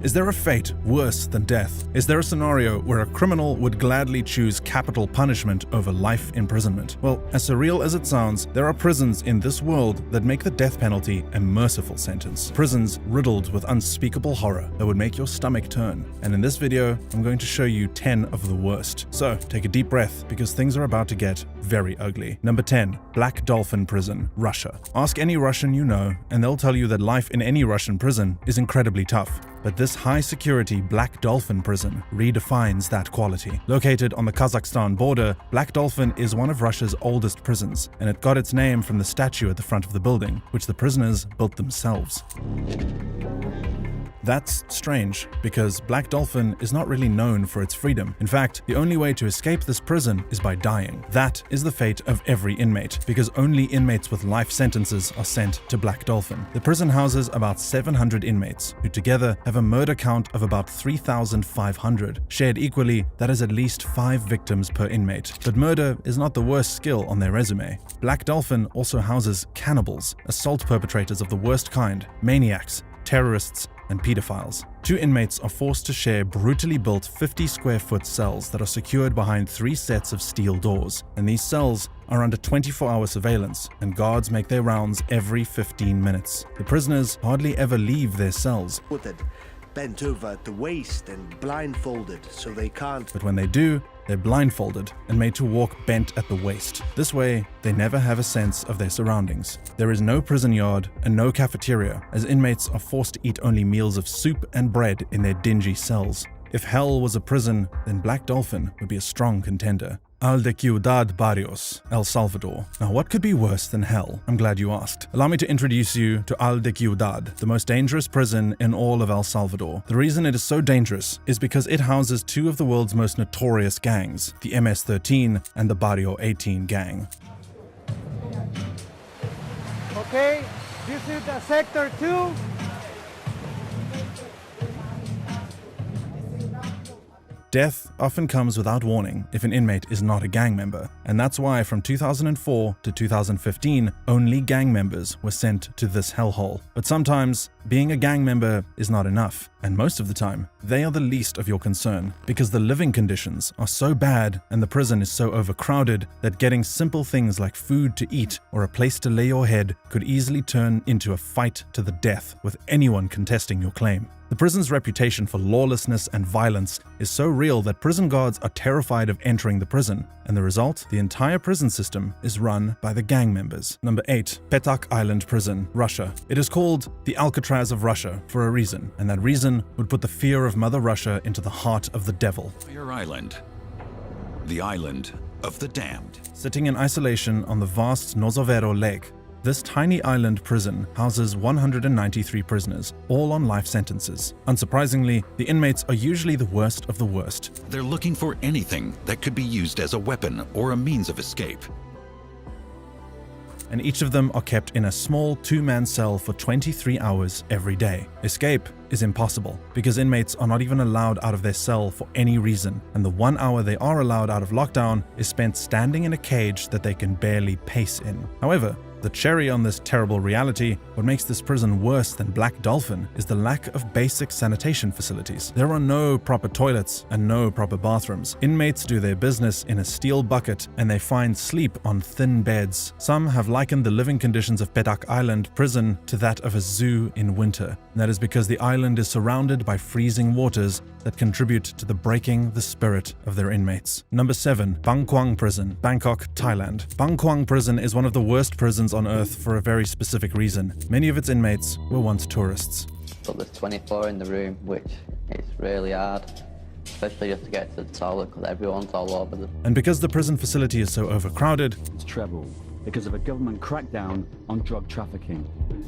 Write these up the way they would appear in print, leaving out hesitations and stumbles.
Is there a fate worse than death? Is there a scenario where a criminal would gladly choose capital punishment over life imprisonment? Well, as surreal as it sounds, there are prisons in this world that make the death penalty a merciful sentence. Prisons riddled with unspeakable horror that would make your stomach turn. And in this video, I'm going to show you 10 of the worst. So take a deep breath because things are about to get very ugly. Number 10. Black Dolphin Prison, Russia. Ask any Russian you know, and they'll tell you that life in any Russian prison is incredibly tough. But this high-security Black Dolphin prison redefines that quality. Located on the Kazakhstan border, Black Dolphin is one of Russia's oldest prisons, and it got its name from the statue at the front of the building, which the prisoners built themselves. That's strange, because Black Dolphin is not really known for its freedom. In fact, the only way to escape this prison is by dying. That is the fate of every inmate, because only inmates with life sentences are sent to Black Dolphin. The prison houses about 700 inmates, who together have a murder count of about 3,500. Shared equally, that is at least 5 victims per inmate. But murder is not the worst skill on their resume. Black Dolphin also houses cannibals, assault perpetrators of the worst kind, maniacs, terrorists, and pedophiles. 2 inmates are forced to share brutally built 50-square-foot cells that are secured behind 3 sets of steel doors. And these cells are under 24-hour surveillance, and guards make their rounds every 15 minutes. The prisoners hardly ever leave their cells. Bent over at the waist and blindfolded so they can't. But when they do, they're blindfolded and made to walk bent at the waist. This way, they never have a sense of their surroundings. There is no prison yard and no cafeteria, as inmates are forced to eat only meals of soup and bread in their dingy cells. If hell was a prison, then Black Dolphin would be a strong contender. Al de Ciudad Barrios, El Salvador. Now, what could be worse than hell? I'm glad you asked. Allow me to introduce you to Al de Ciudad, the most dangerous prison in all of El Salvador. The reason it is so dangerous is because it houses 2 of the world's most notorious gangs, the MS-13 and the Barrio 18 gang. Okay, this is the Sector 2. Death often comes without warning if an inmate is not a gang member, and that's why from 2004 to 2015, only gang members were sent to this hellhole. But sometimes, being a gang member is not enough, and most of the time, they are the least of your concern, because the living conditions are so bad and the prison is so overcrowded that getting simple things like food to eat or a place to lay your head could easily turn into a fight to the death with anyone contesting your claim. The prison's reputation for lawlessness and violence is so real that prison guards are terrified of entering the prison, and the result? The entire prison system is run by the gang members. Number 8. Petak Island Prison, Russia. It is called the Alcatraz of Russia for a reason, and that reason would put the fear of Mother Russia into the heart of the devil. Your island. The island of the damned. Sitting in isolation on the vast Nozovero Lake, this tiny island prison houses 193 prisoners, all on life sentences. Unsurprisingly, the inmates are usually the worst of the worst. They're looking for anything that could be used as a weapon or a means of escape. And each of them are kept in a small 2-man cell for 23 hours every day. Escape is impossible because inmates are not even allowed out of their cell for any reason, and the 1 hour they are allowed out of lockdown is spent standing in a cage that they can barely pace in. However, the cherry on this terrible reality, what makes this prison worse than Black Dolphin, is the lack of basic sanitation facilities. There are no proper toilets and no proper bathrooms. Inmates do their business in a steel bucket and they find sleep on thin beds. Some have likened the living conditions of Petak Island prison to that of a zoo in winter. And that is because the island is surrounded by freezing waters that contribute to the breaking the spirit of their inmates. Number 7. Bang Kwang Prison, Bangkok, Thailand. Bang Kwang Prison is one of the worst prisons on earth for a very specific reason. Many of its inmates were once tourists. But there's 24 in the room, which is really hard, especially just to get to the toilet because everyone's all over them. And because the prison facility is so overcrowded, it's treble because of a government crackdown on drug trafficking.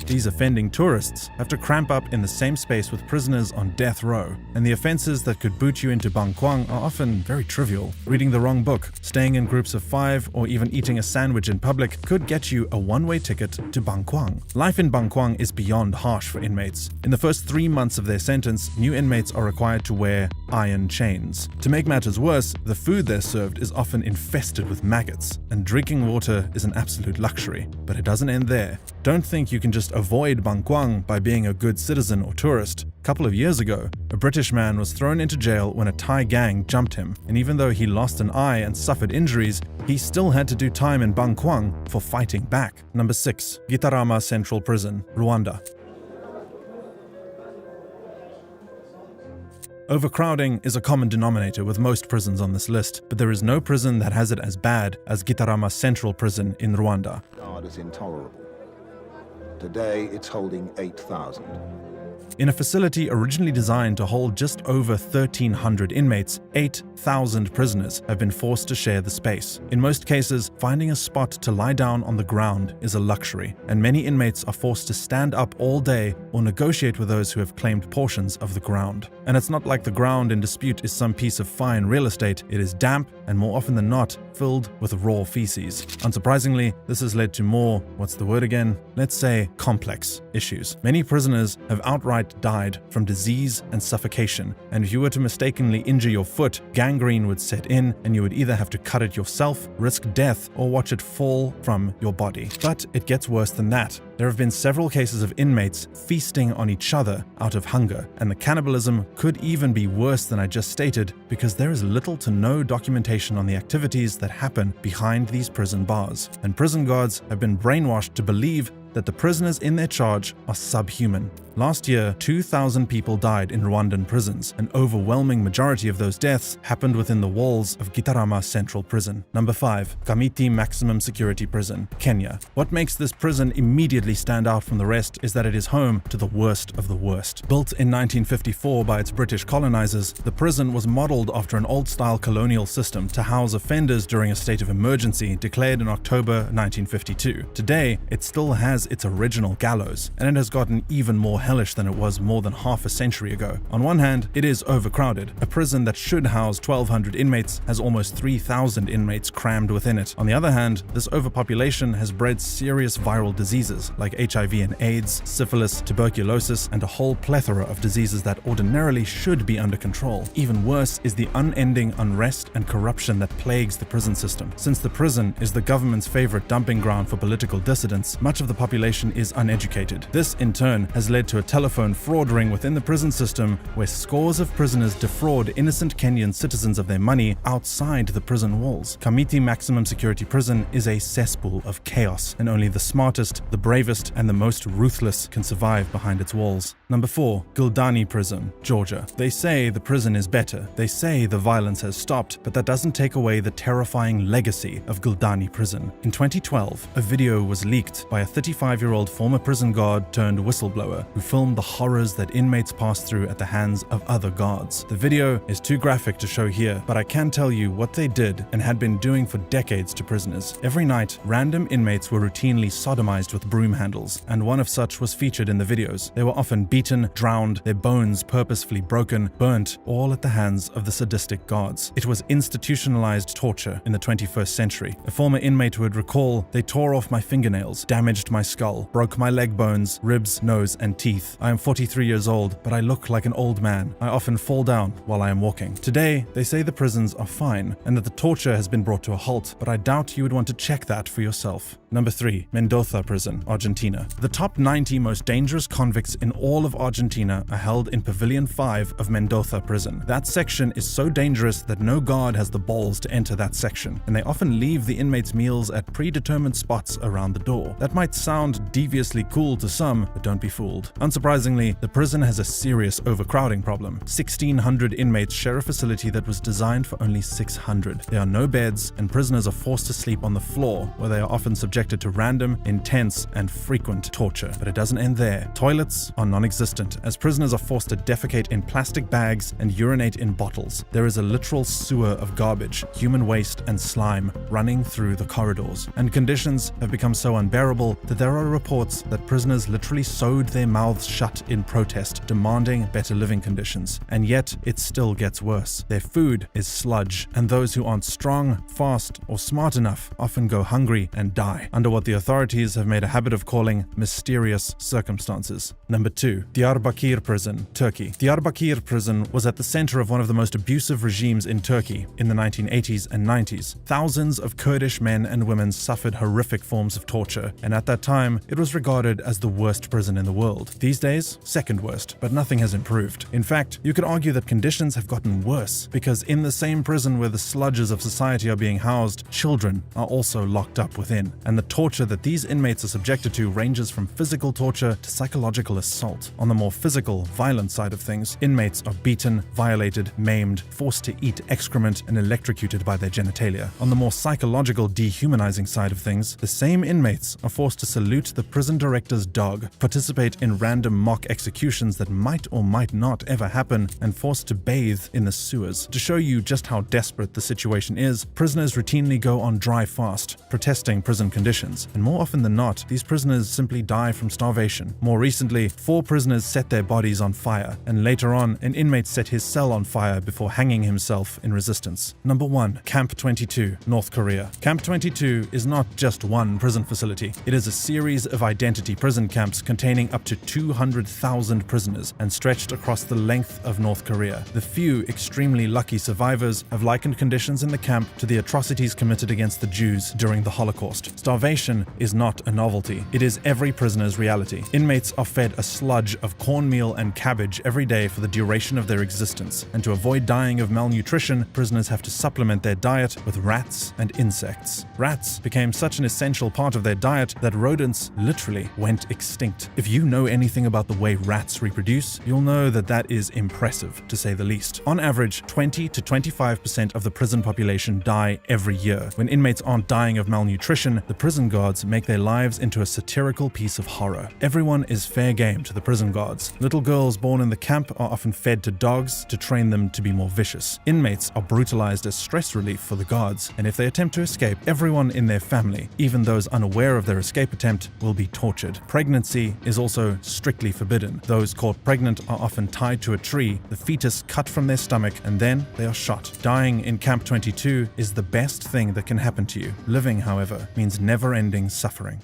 These offending tourists have to cramp up in the same space with prisoners on death row, and the offenses that could boot you into Bang Kwang are often very trivial. Reading the wrong book, staying in groups of 5, or even eating a sandwich in public could get you a one-way ticket to Bang Kwang. Life in Bang Kwang is beyond harsh for inmates. In the first 3 months of their sentence, new inmates are required to wear iron chains. To make matters worse, the food they're served is often infested with maggots, and drinking water is an absolute luxury. But it doesn't end there. Don't think you can just avoid Bangkwang by being a good citizen or tourist. A couple of years ago, a British man was thrown into jail when a Thai gang jumped him, and even though he lost an eye and suffered injuries, he still had to do time in Bangkwang for fighting back. Number 6. Gitarama Central Prison, Rwanda. Overcrowding is a common denominator with most prisons on this list, but there is no prison that has it as bad as Gitarama Central Prison in Rwanda. Guard is intolerable. Today, it's holding 8,000. In a facility originally designed to hold just over 1,300 inmates, 8,000 prisoners have been forced to share the space. In most cases, finding a spot to lie down on the ground is a luxury, and many inmates are forced to stand up all day or negotiate with those who have claimed portions of the ground. And it's not like the ground in dispute is some piece of fine real estate. It is damp and more often than not, filled with raw feces. Unsurprisingly, this has led to more, what's the word again? Let's say complex issues. Many prisoners have outright died from disease and suffocation, and if you were to mistakenly injure your foot, gangrene would set in and you would either have to cut it yourself, risk death, or watch it fall from your body. But it gets worse than that. There have been several cases of inmates feasting on each other out of hunger, and the cannibalism could even be worse than I just stated because there is little to no documentation on the activities that happen behind these prison bars. And prison guards have been brainwashed to believe that the prisoners in their charge are subhuman. Last year, 2,000 people died in Rwandan prisons. An overwhelming majority of those deaths happened within the walls of Gitarama Central Prison. Number 5. Kamiti Maximum Security Prison, Kenya. What makes this prison immediately stand out from the rest is that it is home to the worst of the worst. Built in 1954 by its British colonizers, the prison was modeled after an old-style colonial system to house offenders during a state of emergency declared in October 1952. Today, it still has its original gallows, and it has gotten even more hellish than it was more than half a century ago. On one hand, it is overcrowded. A prison that should house 1,200 inmates has almost 3,000 inmates crammed within it. On the other hand, this overpopulation has bred serious viral diseases like HIV and AIDS, syphilis, tuberculosis, and a whole plethora of diseases that ordinarily should be under control. Even worse is the unending unrest and corruption that plagues the prison system. Since the prison is the government's favorite dumping ground for political dissidents, much of the population is uneducated. This, in turn, has led to a telephone fraud ring within the prison system where scores of prisoners defraud innocent Kenyan citizens of their money outside the prison walls. Kamiti Maximum Security Prison is a cesspool of chaos, and only the smartest, the bravest, and the most ruthless can survive behind its walls. Number 4. Gildani Prison, Georgia. They say the prison is better. They say the violence has stopped, but that doesn't take away the terrifying legacy of Gildani Prison. In 2012, a video was leaked by a 35-year-old former prison guard turned whistleblower who filmed the horrors that inmates pass through at the hands of other guards. The video is too graphic to show here, but I can tell you what they did and had been doing for decades to prisoners. Every night, random inmates were routinely sodomized with broom handles, and one of such was featured in the videos. They were often beaten, drowned, their bones purposefully broken, burnt, all at the hands of the sadistic guards. It was institutionalized torture in the 21st century. A former inmate would recall, "They tore off my fingernails, damaged my skull, broke my leg bones, ribs, nose, and teeth. I am 43 years old, but I look like an old man. I often fall down while I am walking." Today, they say the prisons are fine and that the torture has been brought to a halt, but I doubt you would want to check that for yourself. Number 3. Mendoza Prison, Argentina. The top 90 most dangerous convicts in all of Argentina are held in Pavilion 5 of Mendoza Prison. That section is so dangerous that no guard has the balls to enter that section, and they often leave the inmates' meals at predetermined spots around the door. That might sound deviously cool to some, but don't be fooled. Unsurprisingly, the prison has a serious overcrowding problem. 1,600 inmates share a facility that was designed for only 600. There are no beds, and prisoners are forced to sleep on the floor, where they are often subjected to random, intense, and frequent torture. But it doesn't end there. Toilets are non-existent, as prisoners are forced to defecate in plastic bags and urinate in bottles. There is a literal sewer of garbage, human waste, and slime running through the corridors, and conditions have become so unbearable that there are reports that prisoners literally sewed their mouths shut in protest, demanding better living conditions. And yet, it still gets worse. Their food is sludge, and those who aren't strong, fast, or smart enough often go hungry and die, under what the authorities have made a habit of calling mysterious circumstances. Number 2. Diyarbakir Prison, Turkey. Diyarbakir Prison was at the center of one of the most abusive regimes in Turkey in the 1980s and 90s. Thousands of Kurdish men and women suffered horrific forms of torture, and at that time, it was regarded as the worst prison in the world. These days, second worst, but nothing has improved. In fact, you could argue that conditions have gotten worse, because in the same prison where the sludges of society are being housed, children are also locked up within. And the torture that these inmates are subjected to ranges from physical torture to psychological assault. On the more physical, violent side of things, inmates are beaten, violated, maimed, forced to eat excrement, and electrocuted by their genitalia. On the more psychological, dehumanizing side of things, the same inmates are forced to salute the prison director's dog, participate in random mock executions that might or might not ever happen, and forced to bathe in the sewers. To show you just how desperate the situation is, prisoners routinely go on dry fast, protesting prison conditions, and more often than not, these prisoners simply die from starvation. More recently, 4 prisoners set their bodies on fire, and later on, an inmate set his cell on fire before hanging himself in resistance. Number 1. Camp 22, North Korea. Camp 22 is not just one prison facility. It is a series of identity prison camps containing up to 200,000 prisoners and stretched across the length of North Korea. The few extremely lucky survivors have likened conditions in the camp to the atrocities committed against the Jews during the Holocaust. Starvation is not a novelty. It is every prisoner's reality. Inmates are fed a sludge of cornmeal and cabbage every day for the duration of their existence, and to avoid dying of malnutrition, prisoners have to supplement their diet with rats and insects. Rats became such an essential part of their diet that rodents literally went extinct. If you know anything about the way rats reproduce, you'll know that that is impressive, to say the least. On average, 20 to 25% of the prison population die every year. When inmates aren't dying of malnutrition, the prison guards make their lives into a satirical piece of horror. Everyone is fair game to the prison guards. Little girls born in the camp are often fed to dogs to train them to be more vicious. Inmates are brutalized as stress relief for the guards, and if they attempt to escape, everyone in their family, even those unaware of their escape attempt, will be tortured. Pregnancy is also strictly forbidden. Those caught pregnant are often tied to a tree, the fetus cut from their stomach, and then they are shot. Dying in Camp 22 is the best thing that can happen to you. Living, however, means never-ending suffering.